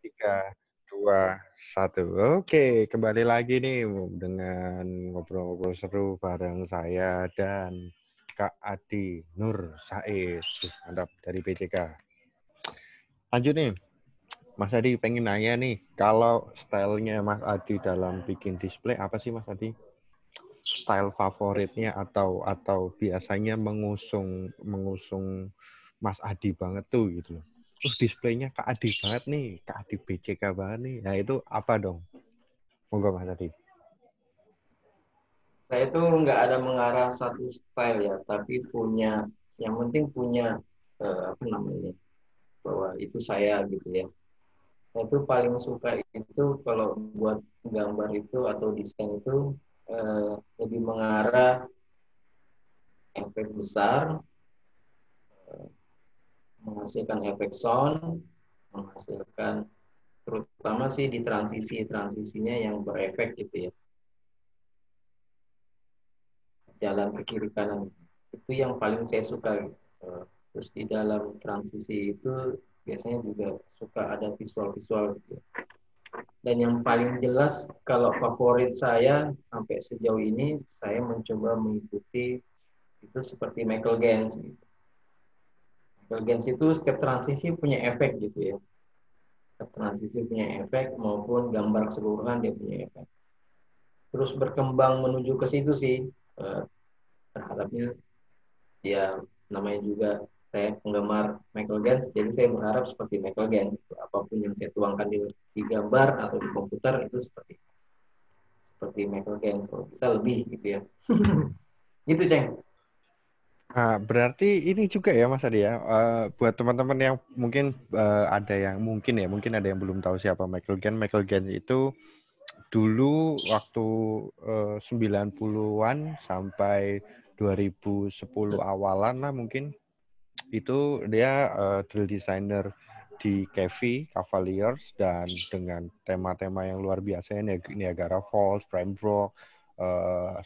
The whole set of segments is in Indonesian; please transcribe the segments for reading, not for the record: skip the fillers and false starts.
3, 2, 1. Oke, kembali lagi nih dengan ngobrol-ngobrol seru bareng saya dan Kak Adi Nur Said. Mantap, dari BCK. Lanjut nih, Mas Adi pengen nanya nih, kalau stylenya Mas Adi dalam bikin display apa sih Mas Adi? Style favoritnya atau biasanya mengusung mengusung Mas Adi banget tuh gitu loh. Terus displaynya Kak Adi banget nih, Kak Adi BCK banget nih. Nah itu apa dong? Monggo Mas Adi. Saya tuh nggak ada mengarah satu style ya, tapi yang penting punya apa namanya, bahwa itu saya gitu ya. Saya tuh paling suka itu kalau buat gambar itu atau desain itu eh, lebih mengarah efek besar, menghasilkan efek sound, menghasilkan terutama sih di transisinya yang berefek gitu ya, jalan ke kiri kanan itu yang paling saya suka gitu. Terus di dalam transisi itu biasanya juga suka ada visual-visual gitu. Dan yang paling jelas kalau favorit saya sampai sejauh ini saya mencoba mengikuti itu seperti Michael Gans gitu. Michael Gans itu setiap transisi punya efek gitu ya. Setiap transisi punya efek maupun gambar keseluruhan dia punya efek. Terus berkembang menuju ke situ sih. Eh, Berharapnya ya, namanya juga saya penggemar Michael Gans, jadi saya berharap seperti Michael Gans gitu. Apapun yang saya tuangkan di gambar atau di komputer itu seperti Michael Gans, kalau bisa lebih gitu ya. Gitu Ceng. Nah, berarti ini juga ya Mas Adi ya. Buat teman-teman yang mungkin ada yang mungkin ada yang belum tahu siapa Michael Gans. Michael Gans itu dulu waktu 90-an sampai 2010 awalan lah mungkin itu dia drill designer di Cavaliers dan dengan tema-tema yang luar biasa Niagara Falls, Frame Rock,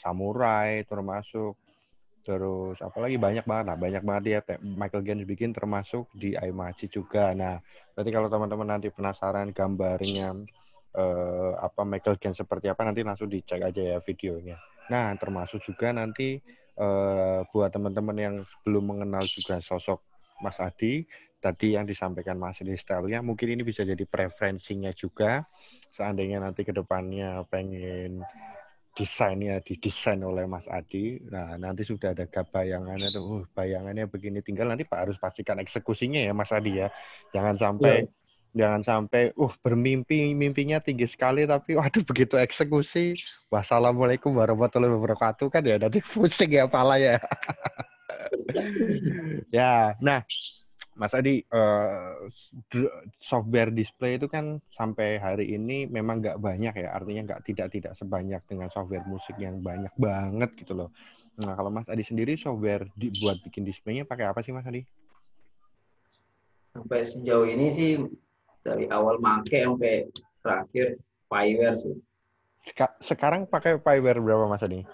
Samurai termasuk terus apalagi banyak banget dia Michael Gans bikin termasuk di Aimachi juga. Nah, berarti kalau teman-teman nanti penasaran gambarnya apa Michael Gans seperti apa nanti langsung dicek aja ya videonya. Nah, termasuk juga nanti buat teman-teman yang belum mengenal juga sosok Mas Adi tadi yang disampaikan Mas Adi stylenya mungkin ini bisa jadi preferensinya juga seandainya nanti ke depannya pengen desainnya didesain oleh Mas Adi. Nah, nanti sudah ada bayangannya tuh, bayangannya begini. Tinggal nanti Pak harus pastikan eksekusinya ya Mas Adi ya. Jangan Iya. sampai bermimpi mimpinya tinggi sekali tapi waduh begitu eksekusi wassalamualaikum warahmatullahi wabarakatuh kan ya nanti pusing ya pala ya. Ya, nah Mas Adi, software display itu kan sampai hari ini memang nggak banyak ya, artinya tidak sebanyak dengan software musik yang banyak banget gitu loh. Nah, kalau Mas Adi sendiri software buat bikin displaynya pakai apa sih Mas Adi? Sampai sejauh ini sih dari awal make sampai terakhir Fiverr sih. Sekarang pakai fireware berapa Mas Adi?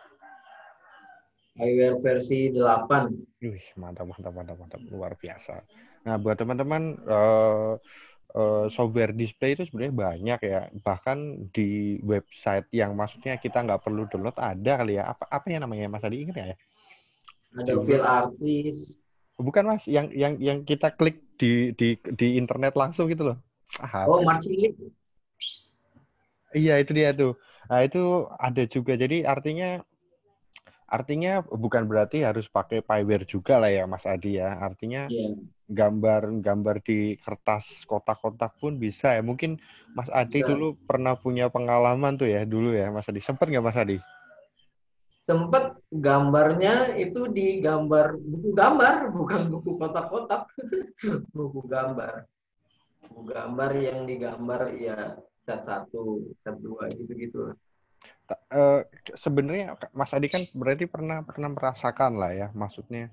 Fiverr versi 8. Wih, mantap, luar biasa. Nah, buat teman-teman software display itu sebenarnya banyak ya. Bahkan di website yang maksudnya kita nggak perlu download ada kali ya. Apa ya namanya Mas Adi ingat ya? Ada Di feel web artis. bukan Mas, yang kita klik di internet langsung gitu loh. Apa Oh, ya? Marcilik. Iya itu dia tuh. Nah, itu ada juga. Jadi artinya bukan berarti harus pakai Pyware juga lah ya Mas Adi ya. Artinya Ya, gambar-gambar di kertas kotak-kotak pun bisa ya. Mungkin Mas Adi bisa. dulu pernah punya pengalaman tuh ya dulu ya Mas Adi. Sempet nggak Mas Adi? Sempat gambarnya itu di gambar buku gambar, bukan buku kotak-kotak. Buku gambar. Buku gambar yang digambar ya cat satu, cat dua gitu-gitu. Eh, Sebenarnya Mas Adi kan berarti pernah pernah merasakan lah ya. Maksudnya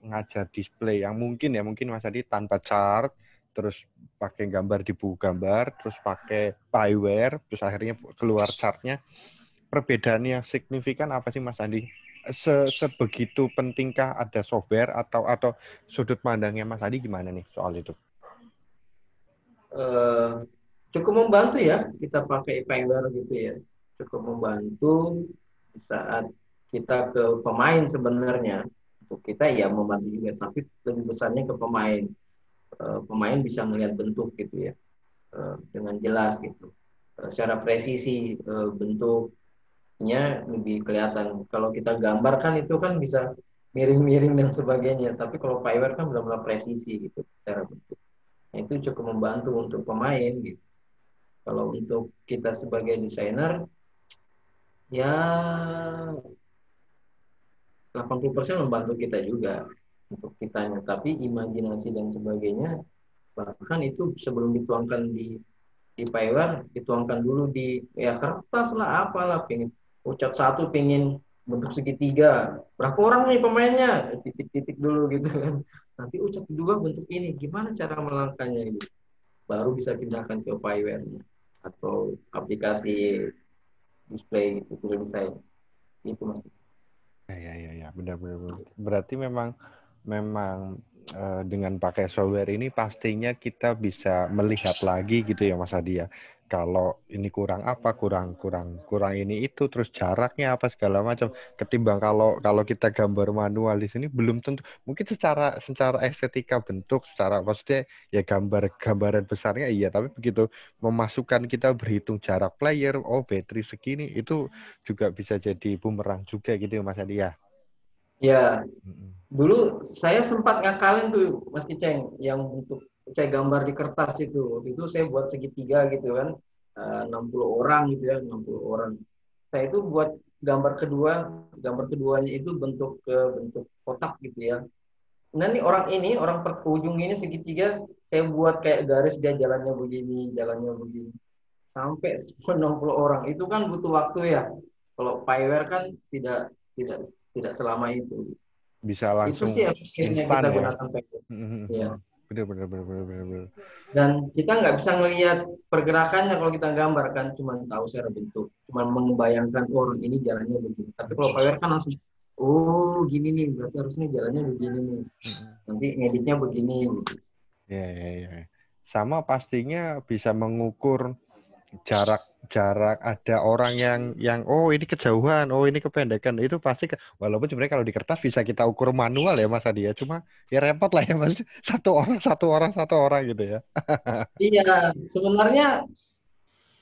ngajar display yang mungkin Mas Adi tanpa chart terus pakai gambar di buku gambar terus pakai Pyware terus akhirnya keluar chartnya perbedaan yang signifikan apa sih Mas Adi? Sebegitu pentingkah ada software atau sudut pandangnya Mas Adi gimana nih soal itu? cukup membantu ya kita pakai Fiverr gitu ya. Cukup membantu di saat kita ke pemain sebenarnya. Untuk kita ya membantu juga, tapi lebih besarnya ke pemain. Pemain bisa melihat bentuk gitu ya, dengan jelas gitu. Secara presisi bentuknya lebih kelihatan. Kalau kita gambar kan itu kan bisa miring-miring dan sebagainya. Tapi kalau Fiverr kan benar-benar presisi gitu secara bentuk. Nah, itu cukup membantu untuk pemain gitu. Kalau untuk kita sebagai desainer, ya 80% membantu kita juga untuk kitanya. Tapi imajinasi dan sebagainya, bahkan itu sebelum dituangkan di Fiverr, dituangkan dulu di ya kertas lah, apalah, pengen ucat satu, pengen bentuk segitiga. Berapa orang nih pemainnya? Titik-titik dulu gitu kan. Nanti ucat kedua bentuk ini, gimana cara melangkahnya ini? Baru bisa pindahkan ke Fiverr atau aplikasi display itu desain itu mas. Ya, benar-benar. Berarti memang memang dengan pakai software ini pastinya kita bisa melihat lagi gitu ya Mas Adi ya. Kalau ini kurang apa, kurang ini itu, terus jaraknya apa segala macam. Ketimbang kalau kalau kita gambar manual di sini belum tentu. Mungkin secara estetika bentuk, secara maksudnya ya gambaran besarnya iya, tapi begitu memasukkan kita berhitung jarak player, oh battery segini itu juga bisa jadi bumerang juga gitu ya Mas Adi ya. Ya, Mm-mm. dulu saya sempat ngakalin tuh Mas Kiceng yang untuk saya gambar di kertas itu. Waktu itu saya buat segitiga gitu kan. 60 orang gitu ya, 60 orang. Saya itu buat gambar keduanya itu bentuk kotak gitu ya. Nah, nih orang per ujung ini segitiga, saya buat kayak garis dia jalannya begini. Sampai 90 orang. Itu kan butuh waktu ya. Kalau Fiverr kan tidak tidak tidak selama itu. Bisa Itu sih langsung akhirnya instan kita ya. gunakan Fiverr. Ya. Bener, bener, bener, bener, bener, bener. Dan kita nggak bisa ngelihat pergerakannya kalau kita gambar kan, cuma tahu secara bentuk, cuma membayangkan orang ini jalannya begini. Tapi kalau Fiverr kan langsung, oh gini nih, berarti harusnya jalannya begini nih. Nanti ngeditnya begini. Gitu. Ya, ya, ya. Sama pastinya bisa mengukur jarak jarak ada orang yang oh ini kejauhan, oh ini kependekan. Itu pasti walaupun sebenarnya kalau di kertas bisa kita ukur manual ya Mas Adi ya. Cuma ya repot lah ya Mas. Satu orang gitu ya. Iya, sebenarnya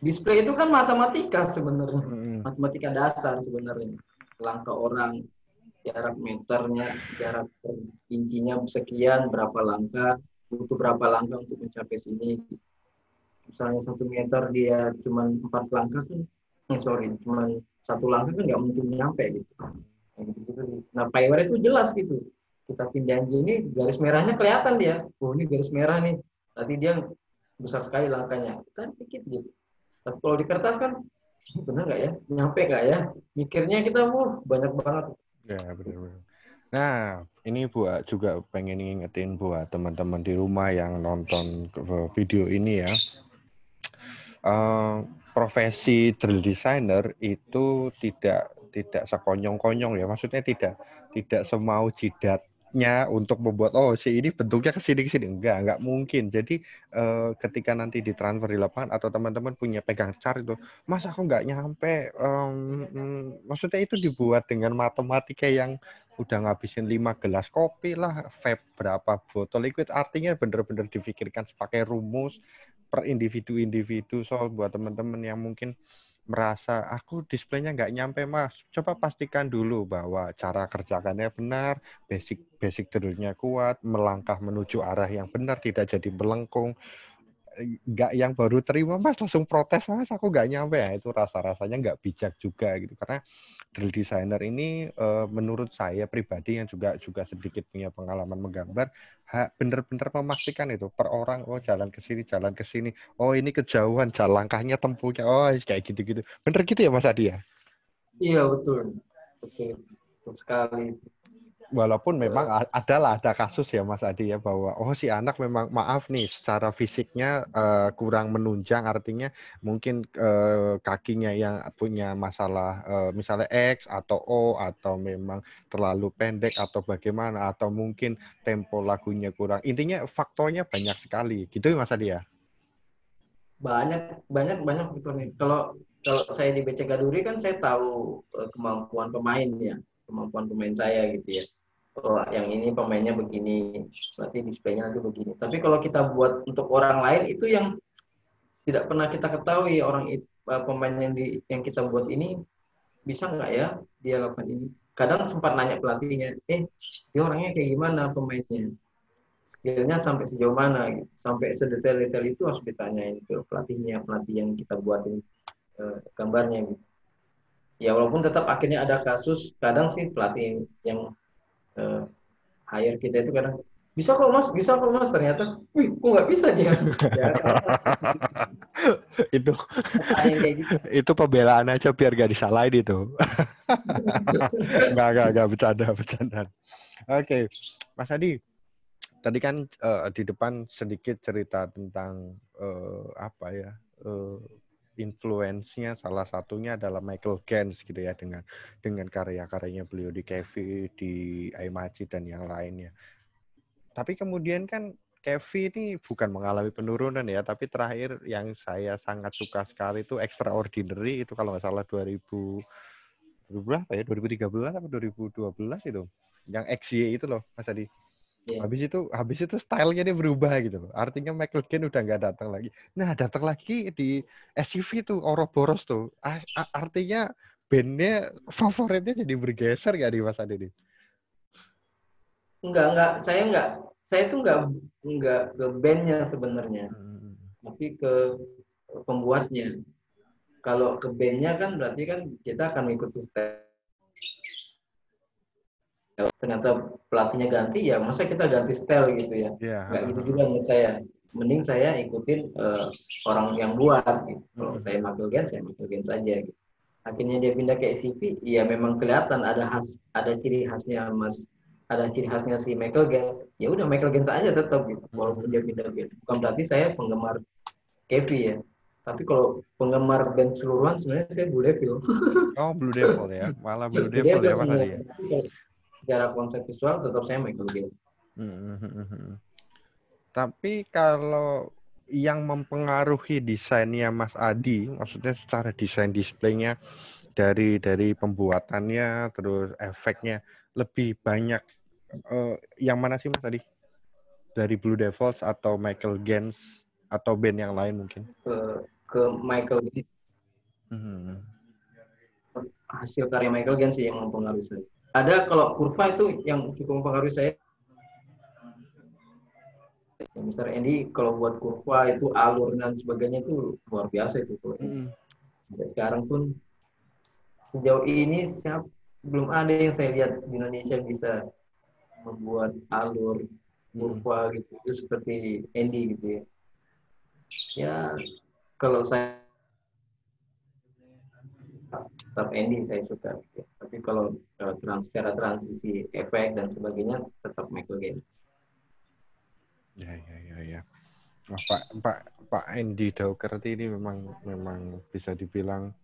display itu kan matematika sebenarnya, Mm-mm. matematika dasar sebenarnya. Langkah orang, jarak meternya, jarak per incinya sekian, berapa langkah, butuh berapa langkah untuk mencapai sini. Misalnya 1 meter dia cuma 4 langkah kan, cuma 1 langkah kan nggak mungkin nyampe gitu. Nah, Fiverr itu jelas gitu. Kita pindahin gini, garis merahnya kelihatan dia. Oh, ini garis merah nih. Nanti dia besar sekali langkahnya. Kan dikit gitu. Tapi kalau di kertas kan, benar nggak ya? Nyampe nggak ya? Mikirnya kita, banyak banget. Ya, benar-benar. Nah, ini buat juga pengen ngingetin buat teman-teman di rumah yang nonton video ini ya. Profesi drill designer itu tidak sekonyong-konyong ya. Maksudnya tidak semau jidatnya untuk membuat oh si ini bentuknya ke sini enggak mungkin. Jadi ketika nanti ditransfer di lapangan atau teman-teman punya pegang chart itu, Mas aku nggak nyampe maksudnya itu dibuat dengan matematika yang udah ngabisin 5 gelas kopi lah, vape berapa botol liquid, artinya benar-benar difikirkan pakai rumus per individu-individu. So buat teman-teman yang mungkin merasa aku displaynya nggak nyampe Mas, coba pastikan dulu bahwa cara kerjakannya benar, basic drillnya kuat, melangkah menuju arah yang benar, tidak jadi melengkung. Nggak yang baru terima Mas langsung protes Mas aku nggak nyampe ya, itu rasanya nggak bijak juga gitu. Karena drill designer ini menurut saya pribadi yang juga sedikit punya pengalaman menggambar, benar-benar memastikan itu per orang, oh jalan ke sini, oh ini kejauhan, jalan langkahnya tempuhnya, oh kayak gitu-gitu. Bener gitu ya Mas Adi ya? Iya, betul. Betul. Betul sekali. Walaupun memang Eh, ada kasus ya Mas Adi ya bahwa oh si anak memang maaf nih secara fisiknya kurang menunjang, artinya mungkin kakinya yang punya masalah misalnya X atau O atau memang terlalu pendek atau bagaimana atau mungkin tempo lagunya kurang, intinya faktornya banyak sekali gitu ya Mas Adi ya. banyak faktornya. Kalau kalau saya di BC Kaduri kan saya tahu kemampuan pemain ya, kemampuan pemain saya gitu ya. Oh, yang ini pemainnya begini, berarti displaynya nanti begini. Tapi kalau kita buat untuk orang lain itu yang tidak pernah kita ketahui orang itu, pemain yang kita buat ini bisa nggak ya dia lakukan ini. Kadang sempat nanya pelatihnya, dia orangnya kayak gimana pemainnya, skillnya sampai sejauh mana, gitu. Sampai sedetail-detail itu harus ditanyain ke pelatihnya, pelatih yang kita buatin gambarnya gitu. Ya walaupun tetap akhirnya ada kasus, kadang sih pelatih yang eh, hire kita itu kadang bisa kok mas, ternyata, wih, kok nggak bisa dia, ya karena Itu ada yang kayak gitu. itu pembelaan aja biar gak disalahin itu. Enggak, bercanda, bercanda. Oke, Mas Adi, tadi kan di depan sedikit cerita tentang apa ya, influence-nya salah satunya adalah Michael Gans gitu ya, dengan karya-karyanya beliau di Kevi, di Aimachi dan yang lainnya. Tapi kemudian kan Kevi ini bukan mengalami penurunan ya, tapi terakhir yang saya sangat suka sekali itu Extraordinary, itu kalau nggak salah 2000 berapa ya, 2013 atau 2012 itu, yang XY itu loh Mas Adi. Ya. Habis itu stylenya dia berubah gitu loh. Artinya Michael Caine udah nggak datang lagi. Nah, datang lagi di SUV tuh Ouroboros tuh. Artinya bandnya favoritnya jadi bergeser gak di Mas Adi nih? Enggak, saya tuh enggak ke bandnya sebenarnya, Hmm. tapi ke pembuatnya. Kalau ke bandnya kan berarti kan kita akan mengikuti style. Ternyata pelatihnya ganti, ya masa kita ganti style gitu ya, Iya. nggak gitu juga menurut saya. Mending saya ikutin orang yang buat gitu. Kalau saya Michael Gans, saya Michael Gans saja gitu. Akhirnya dia pindah ke SCV, ya memang kelihatan ada ciri khasnya Mas, ada ciri khasnya si Michael Gans. Ya udah Michael Gans aja tetap gitu, walaupun dia pindah band. Bukan berarti saya penggemar Kevi ya, tapi kalau penggemar band seluruhan sebenarnya saya Blue Devil. Oh, Blue Devil ya. Malah Blue Blue Devil Devil ya Mas Adi ya. sebenarnya. Tapi kalau secara konsep visual tetap saya Michael Gans. Tapi kalau yang mempengaruhi desainnya Mas Adi, maksudnya secara desain displaynya, dari pembuatannya terus efeknya, lebih banyak yang mana sih Mas Adi? Dari Blue Devils atau Michael Gans atau band yang lain mungkin? ke ke Michael Gans. Hmm. Hasil karya Michael Gans sih yang mempengaruhi saya. Ada kalau kurva itu yang cukup mempengaruhi saya. Ya, Mr. Andy kalau buat kurva itu alur dan sebagainya itu luar biasa itu. Sampai sekarang pun sejauh ini belum ada yang saya lihat di Indonesia bisa membuat alur kurva gitu itu seperti Andy gitu ya. Ya kalau saya tetap Andy saya suka. Gitu. Tapi kalau secara transisi efek dan sebagainya tetap Michael Gans. Ya. Oh, Pak Andy Dougherty ini memang bisa dibilang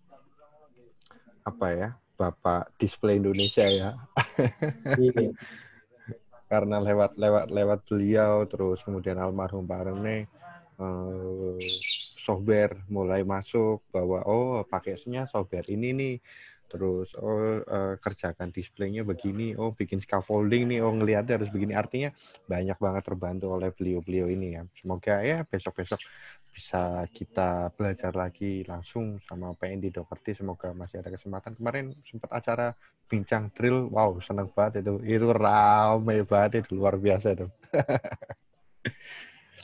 apa ya, Bapak display Indonesia ya. Iya. Karena lewat beliau, terus kemudian almarhum Pak Rene, software mulai masuk bahwa pakainya software ini nih, terus kerjakan displaynya begini, bikin scaffolding nih, ngelihatnya harus begini. Artinya banyak banget terbantu oleh beliau ini ya. Semoga ya besok bisa kita belajar lagi langsung sama Pak Andy Dougherty. Semoga masih ada kesempatan. Kemarin sempat acara bincang drill, wow seneng banget itu rame banget, itu luar biasa itu.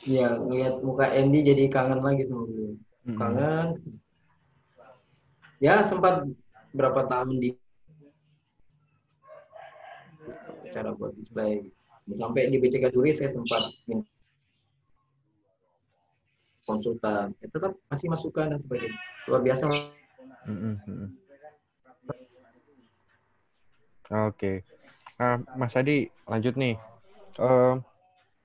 Iya, ngeliat muka Andy jadi kangen lagi sama beliau. Kangen. Ya sempat berapa tahun di cara buat display. Sampai di BCK Duri saya sempat konsultan. Ya, tetap masih masukan dan sebagainya. Luar biasa. Oke. Mas Adi lanjut nih.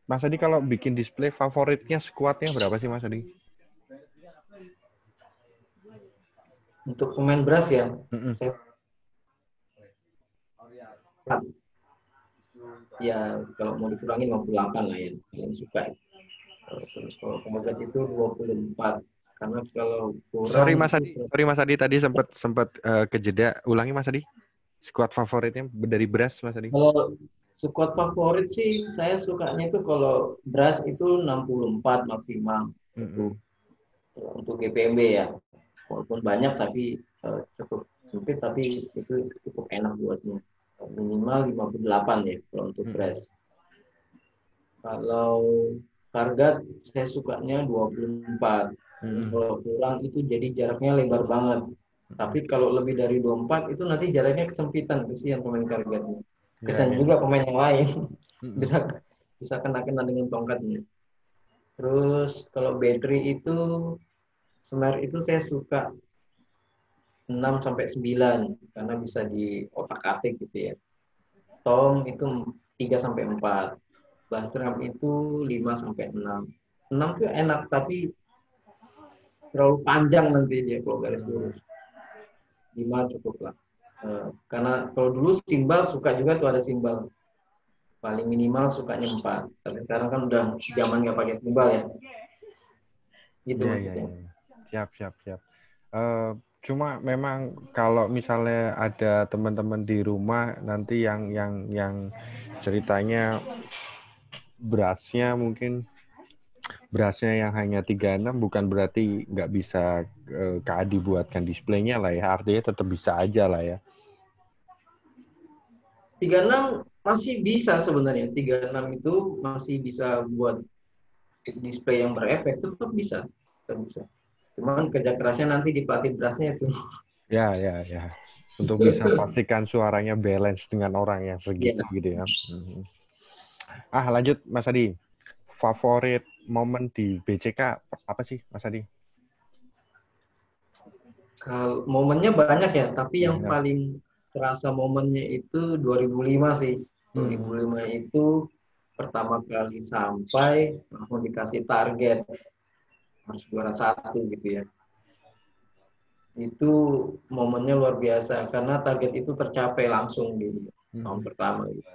Mas Adi kalau bikin display favoritnya squadnya berapa sih Mas Adi? Untuk pemain beras ya, saya ya kalau mau dikurangin 58 lah ya, yang suka. Terus kalau pemegat itu 24, Karena kalau Sorry kurang Mas itu Adi, sorry Mas Adi tadi sempat kejeda. Ulangi Mas Adi. Squad favoritnya dari beras Mas Adi. kalau squad favorit sih saya sukanya itu kalau beras itu 64 maksimal Mm-mm. untuk GPMB ya. Walaupun banyak tapi cukup sempit tapi itu cukup enak buatnya. Minimal 58 ya kalau untuk Mm-mm. beras. Kalau target saya sukanya 24. Mm-mm. Kalau kurang itu jadi jaraknya lebar banget. Mm-mm. Tapi kalau lebih dari 24 itu nanti jaraknya kesempitan, kesian pemain targetnya. Ya, Kesian ya. juga pemain yang lain Mm-mm. bisa bisa kena-kena dengan tongkatnya. Terus kalau battery itu Smart itu saya suka 6 sampai 9 karena bisa di otak-atik gitu ya. Tom itu 3 sampai 4. Basram itu 5 sampai 6. 6 tuh enak tapi terlalu panjang nanti dia kalau garis lurus. 5 cukup lah. Karena kalau dulu simbal suka juga tuh ada simbal. Paling minimal sukanya 4. Tapi sekarang kan udah zaman nggak pakai simbal ya. Gitu Ya, ya, maksudnya. ya. Siap, siap, siap. Eh, cuma memang kalau misalnya ada teman-teman di rumah nanti yang ceritanya berasnya yang hanya 36 bukan berarti nggak bisa Kak Adi buatkan displaynya lah ya. Artinya tetap bisa aja lah ya. 36 masih bisa sebenarnya. 36 itu masih bisa buat display yang berefek tetap bisa. Tetap bisa. Cuman kerja kerasnya nanti di pelatih berasnya itu. Ya, ya, ya. Untuk bisa pastikan suaranya balance dengan orang yang Ya, segitu gitu ya. Mhm. Lanjut Mas Adi. Favorit momen di BCK apa sih Mas Adi? kalau momennya banyak ya, tapi yang Banyak. paling terasa momennya itu 2005 sih. Hmm. 2005 itu pertama kali sampai langsung dikasih target harus juara satu gitu ya. Itu momennya luar biasa karena target itu tercapai langsung di tahun Hmm. pertama gitu.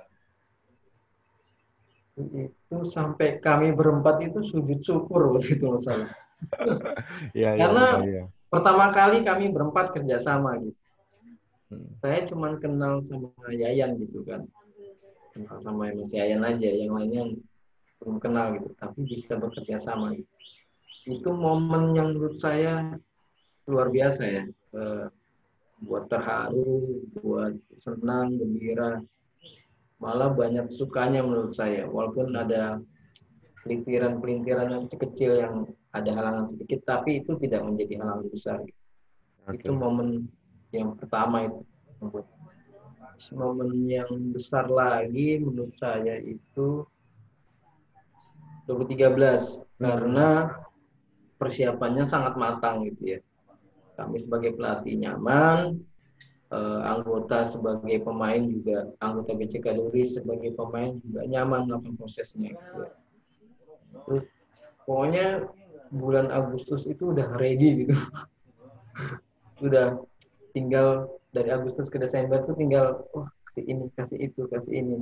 Itu sampai kami berempat itu sujud syukur waktu itu masalah. Ya, ya, Karena ya, ya. pertama kali kami berempat kerjasama gitu. Hmm. Saya cuma kenal sama Yayan gitu kan. Kenal sama Mas Yayan aja, yang lainnya belum kenal gitu. Tapi bisa bekerja sama gitu. Itu momen yang menurut saya luar biasa ya. Eh, buat terharu, buat senang, gembira. Malah banyak sukanya menurut saya. Walaupun ada pelintiran-pelintiran yang kecil-kecil yang ada halangan sedikit, tapi itu tidak menjadi halangan besar. Itu Oke. momen yang pertama itu. Momen yang besar lagi menurut saya itu 2013 Hmm. karena persiapannya sangat matang gitu ya. Kami sebagai pelatih nyaman, anggota sebagai pemain juga, anggota BCK Duri sebagai pemain juga nyaman melakukan prosesnya gitu ya. Terus pokoknya bulan Agustus itu udah ready gitu. Udah tinggal dari Agustus ke Desember tuh tinggal kasih ini, kasih itu, kasih ini.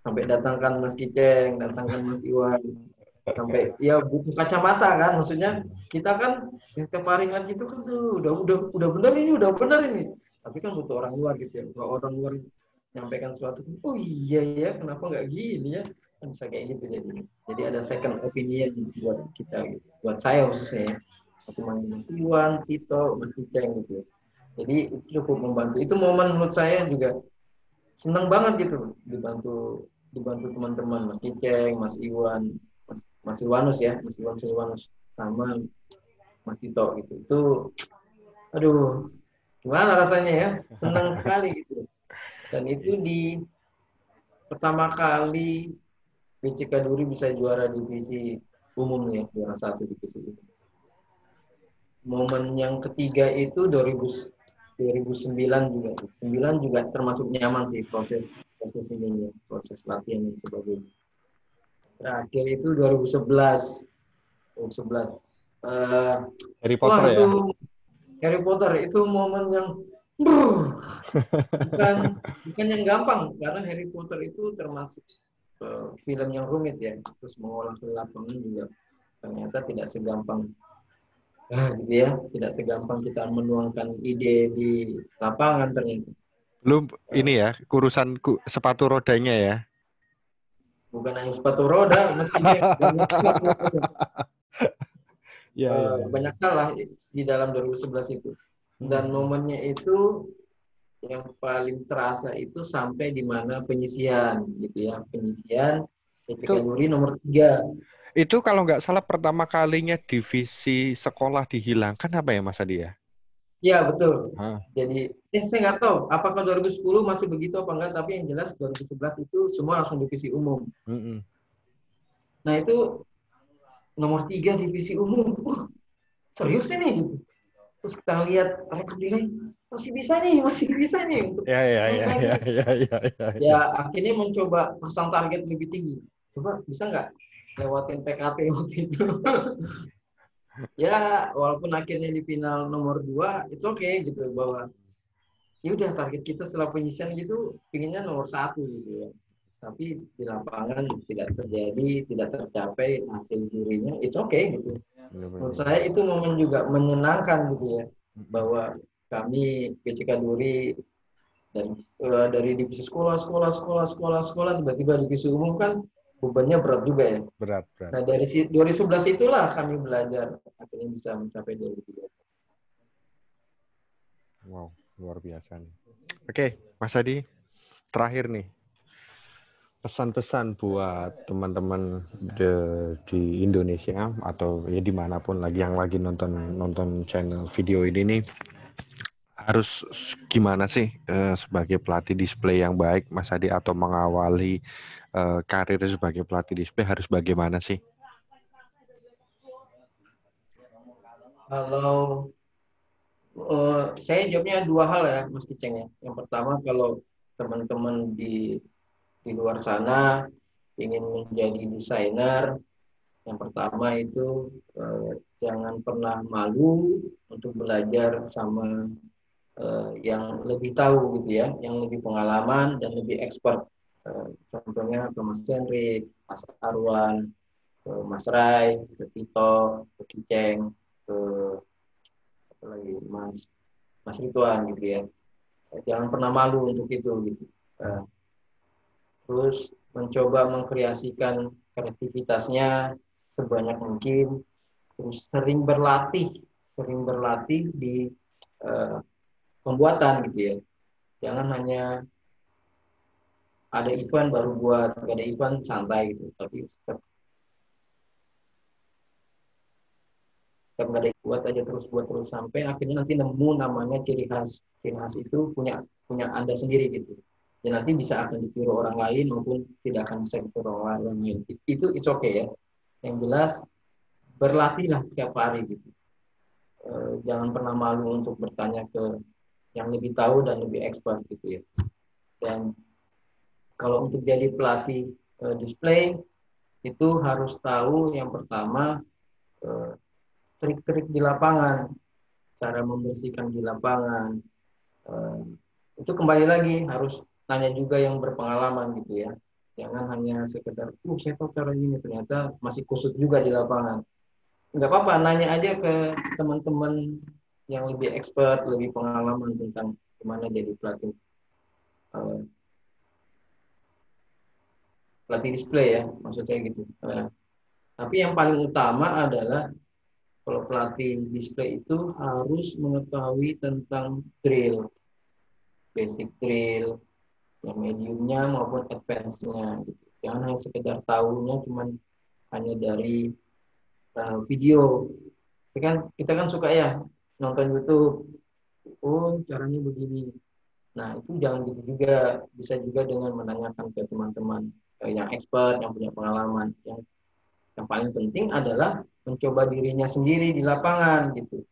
Sampai datangkan Mas Kiceng, datangkan Mas Iwan, sampai ya butuh kacamata kan, maksudnya kita kan sparring lagi itu kan tuh udah benar ini, udah benar ini, tapi kan butuh orang luar gitu ya. Kalau orang luar menyampaikan sesuatu, oh iya ya kenapa nggak gini ya, kan bisa kayak gitu. Jadi ada second opinion buat kita gitu. Buat saya khususnya ya, aku manggil Mas Iwan, Tito, Mas Kiceng gitu ya. Jadi itu cukup membantu, itu momen menurut saya juga senang banget gitu, dibantu dibantu teman-teman Mas Kiceng, Mas Iwan, Mas Silwanus ya, Mas Iwan Silwanus sama Mas Tito gitu. Itu aduh, gimana rasanya ya? Senang sekali gitu. Dan itu di pertama kali BCK Duri bisa juara divisi umum ya, juara satu divisi umum. Momen yang ketiga itu 2009 juga. 9 juga termasuk nyaman sih proses ini ya, proses latihan dan sebagainya. Terakhir itu 2011. 2011. Uh, Harry wah Potter itu ya? Harry Potter itu momen yang buh, bukan bukan yang gampang karena Harry Potter itu termasuk film yang rumit ya. Terus mengolah ke lapangan juga ternyata tidak segampang Gitu ya, tidak segampang kita menuangkan ide di lapangan ternyata. Belum Eh, ini ya, kurusan sepatu rodanya ya. Bukan hanya sepatu roda, mesti banyak Iya, iya, iya. banyak hal lah di dalam 2011 itu. Dan Mm-mm. momennya itu yang paling terasa itu sampai di mana penyisian gitu ya, penyisian ketika Itu Yuri nomor 3. itu kalau nggak salah pertama kalinya divisi sekolah dihilangkan apa ya Mas Adi ya? Ya betul. Hah. Jadi saya nggak tahu apakah 2010 masih begitu apa enggak, tapi yang jelas 2011 itu semua langsung divisi umum. Mm-mm. Nah itu nomor 3 divisi umum. Serius ini gitu. Terus kita lihat rekor nilai masih bisa nih untuk Ya, ya, naik ya, lagi. ya, ya, ya, ya, Ya ya. akhirnya mencoba pasang target lebih tinggi. Coba bisa nggak lewatin PKT waktu itu? Ya walaupun akhirnya di final nomor 2, it's okay gitu bahwa ya udah target kita setelah penyisian gitu pinginnya nomor 1 gitu ya. Tapi di lapangan tidak terjadi, tidak tercapai hasil jurinya, it's okay gitu. Menurut Benar-benar. saya itu momen juga menyenangkan gitu ya, Mm-mm. bahwa kami PCK Duri dari divisi sekolah tiba-tiba divisi umum kan bebannya berat juga ya. Berat, berat. Nah dari 2011 itulah kami belajar akhirnya bisa mencapai 2013. Wow, luar biasa nih. Oke, Mas Adi, terakhir nih. Pesan-pesan buat teman-teman di Indonesia atau ya dimanapun lagi yang lagi nonton nonton channel video ini nih, harus gimana sih sebagai pelatih display yang baik Mas Adi, atau mengawali karir sebagai pelatih display harus bagaimana sih? Kalau saya jawabnya dua hal ya Mas Kiceng ya. Yang pertama kalau teman-teman di luar sana ingin menjadi desainer, yang pertama itu jangan pernah malu untuk belajar sama yang lebih tahu gitu ya, yang lebih pengalaman dan lebih expert. Contohnya ke Mas Hendrik, Mas Arwan, ke Mas Rai, ke Tito, ke Kiceng, ke apa lagi Mas Mas Ridwan gitu ya. Jangan pernah malu untuk itu gitu. Eh, Terus mencoba mengkreasikan kreativitasnya sebanyak mungkin, terus sering berlatih di eh, pembuatan gitu ya. Jangan hanya ada event baru buat, gak ada event santai gitu, tapi tetap gak ada buat aja terus buat terus sampai akhirnya nanti nemu namanya ciri khas. Ciri khas itu punya punya Anda sendiri gitu. Ya nanti bisa akan ditiru orang lain maupun tidak akan bisa ditiru orang lain. Itu it's okay ya. Yang jelas berlatihlah setiap hari gitu. Jangan pernah malu untuk bertanya ke yang lebih tahu dan lebih expert gitu ya. Dan kalau untuk jadi pelatih display itu harus tahu yang pertama eh, trik-trik di lapangan, cara membersihkan di lapangan. Eh, itu kembali lagi harus tanya juga yang berpengalaman gitu ya. Jangan hanya sekedar, saya tahu cara ini ternyata masih kusut juga di lapangan. Nggak apa-apa, nanya aja ke teman-teman yang lebih expert, lebih pengalaman tentang gimana jadi pelatih eh, pelatih display ya, maksud saya gitu. Tapi yang paling utama adalah kalau pelatih display itu harus mengetahui tentang drill, basic drill, yang mediumnya maupun advance-nya. Gitu. Jangan hanya sekedar tahunya cuman hanya dari video. Kita kan suka ya nonton YouTube, oh caranya begini. Nah itu jangan gitu juga, bisa juga dengan menanyakan ke teman-teman yang expert, yang punya pengalaman. Yang paling penting adalah mencoba dirinya sendiri di lapangan gitu.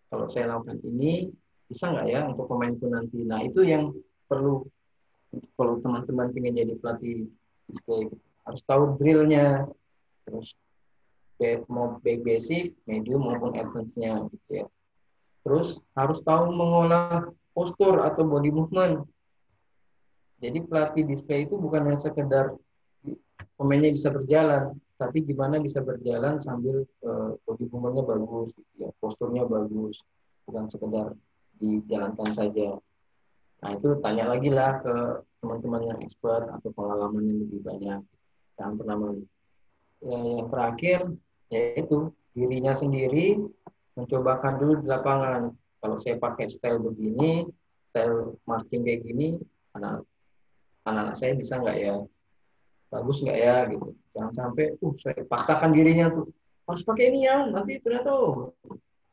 Kalau saya lakukan ini, bisa nggak ya untuk pemainku nanti? Nah itu yang perlu kalau teman-teman ingin jadi pelatih display. Harus tahu drillnya, terus mau back basic, medium maupun advance-nya gitu ya. Terus harus tahu mengolah postur atau body movement. Jadi pelatih display itu bukan hanya sekedar pemainnya bisa berjalan, tapi gimana bisa berjalan sambil body movement-nya bagus, gitu ya, posturnya bagus, bukan sekedar dijalankan saja. Nah itu tanya lagi lah ke teman-teman yang expert atau pengalaman yang lebih banyak. Yang pertama, ya, yang terakhir yaitu dirinya sendiri mencobakan dulu di lapangan. Kalau saya pakai style begini, style marching kayak gini, anak-anak saya bisa nggak ya, bagus nggak ya gitu. Jangan sampai, saya paksakan dirinya tuh harus pakai ini ya, nanti ternyata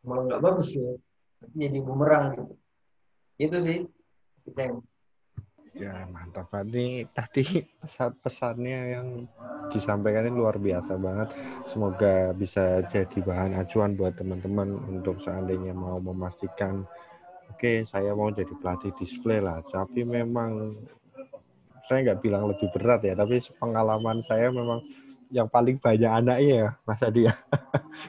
malah nggak bagus ya, nanti jadi bumerang gitu. Itu sih, Ceng. Ya, mantap Pak. Ini tadi pesan-pesannya yang disampaikan ini luar biasa banget. Semoga bisa jadi bahan acuan buat teman-teman untuk seandainya mau memastikan, oke, saya mau jadi pelatih display lah. Tapi memang saya nggak bilang lebih berat ya, tapi pengalaman saya memang yang paling banyak anaknya ya, Mas Adi ya,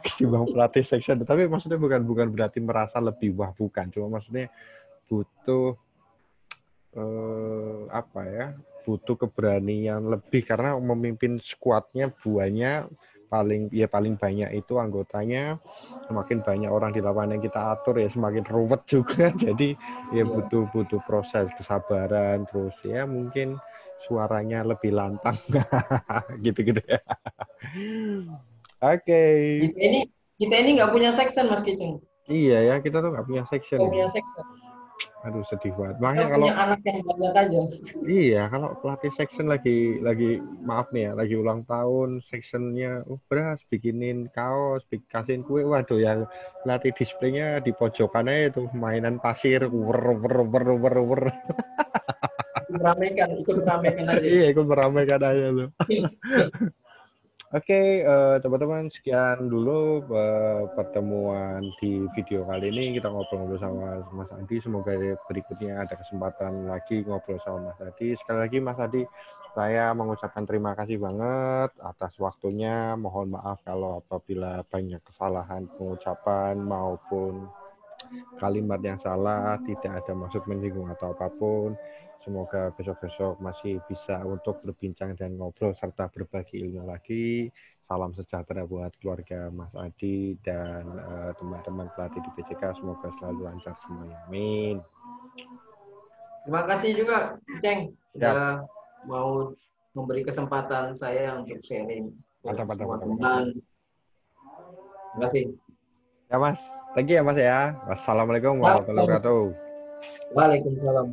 ketimbang pelatih section. Tapi maksudnya bukan berarti merasa lebih wah, bukan. Cuma maksudnya butuh apa ya, butuh keberanian lebih karena memimpin skuadnya buahnya paling banyak itu anggotanya, semakin banyak orang di lapangan yang kita atur ya semakin ruwet juga. Jadi ya Iya. butuh proses kesabaran, terus ya mungkin suaranya lebih lantang gitu-gitu ya. Oke. Kita ini nggak punya section, Mas Kiceng. Iya ya, kita tuh nggak punya section Nggak ya. punya section. Aduh, sedih banget. Kita Makanya kalau punya anak yang banyak aja. iya, kalau pelatih section lagi maaf nih ya, lagi ulang tahun, sectionnya beras, bikinin kaos, kasihin kue, waduh yang pelatih displaynya di pojokan aja itu mainan pasir, wer wer wer wer wer. Ikut meramaikan aja. Iya, ikut meramaikan aja loh. Oke, teman-teman, sekian dulu pertemuan di video kali ini. Kita ngobrol-ngobrol sama Mas Adi. Semoga berikutnya ada kesempatan lagi ngobrol sama Mas Adi. Sekali lagi, Mas Adi, saya mengucapkan terima kasih banget atas waktunya. Mohon maaf kalau apabila banyak kesalahan pengucapan maupun kalimat yang salah, tidak ada maksud menyinggung atau apapun. Semoga besok-besok masih bisa untuk berbincang dan ngobrol serta berbagi ilmu lagi. Salam sejahtera buat keluarga Mas Adi dan teman-teman pelatih di BCK. Semoga selalu lancar semuanya. Amin. Terima kasih juga, Ceng, Siap. sudah mau memberi kesempatan saya untuk sharing ke Mantap, mantap, semua mantap, mantap. teman. Terima kasih. Ya Mas, thank you ya Mas ya. Wassalamualaikum Ya, warahmatullahi wabarakatuh. Waalaikumsalam.